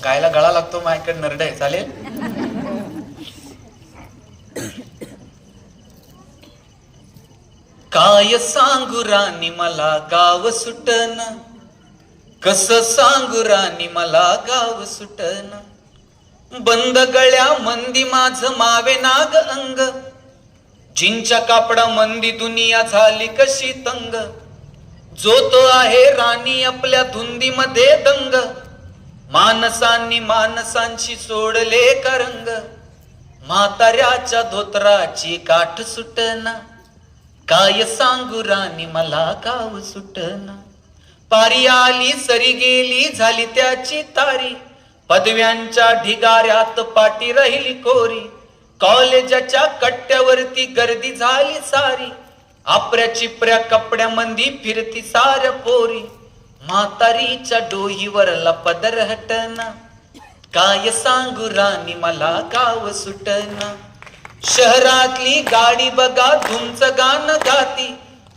गायला गळा लागतो माझ्याकडे नरड आहे, चालेल? काय सांगू राणी मला गाव सुटन, कस सांगू राणी मला गाव सुटन. बंद गळ्या मंदी माझ मावे नाग अंग, जिंच्या कापडा मंदी दुनिया झाली कशी तंग. जो तो आहे राणी आपल्या धुंदीमध्ये दंग, माणसांनी माणसांची सोडले करंग. म्हाताऱ्याच्या धोत्राची काठ सुटना, काय सांगू राणी मला गाव सुटना. पारी आली सरी गेली झाली त्याची तारी, पदव्यांच्या ढिगाऱ्यात पाठी राहिली कोरी. कॉलेजाच्या कट्ट्यावरती गर्दी झाली सारी, आपऱ्या चिपऱ्या कपड्यामंदी फिरती साऱ्या पोरी. म्हातारीच्या डोहीवरला पदर हटना, काय सांगू राणी मला गाव सुटना. शहरातली गाडी बघा धुमच गाणं गाती,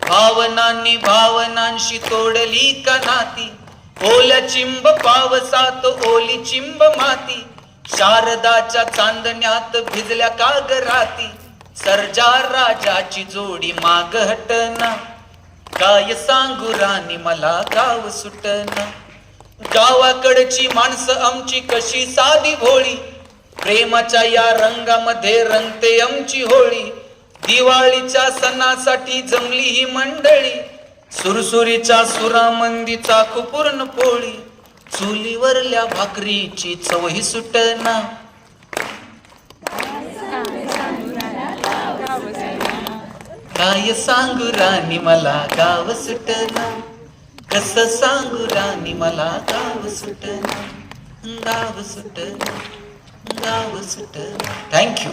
भावनांनी भावनांशी तोडली का नाती. ओल्या चिंब पावसात ओली चिंब माती, शारदाच्या चांदण्यात भिजल्या काग राती. सर्जा राजाची जोडी माग हटना, काय सांगू राणी मला गाव सुटना. गावाकडची माणसं आमची कशी साधी भोळी, प्रेमाच्या या रंगामध्ये रंगते आमची होळी. दिवाळीच्या सणासाठी जमली ही मंडळी, सुरसुरीच्या सुरामंदीचा खुपूर्ण पोळी. चुलीवरल्या भाकरीची चवही सुटना, काय सांगू राणी मला गाव सुटना. कस सांगू राणी मला गाव सुटना, गाव सुटना, गाव सुटना. थँक्यू.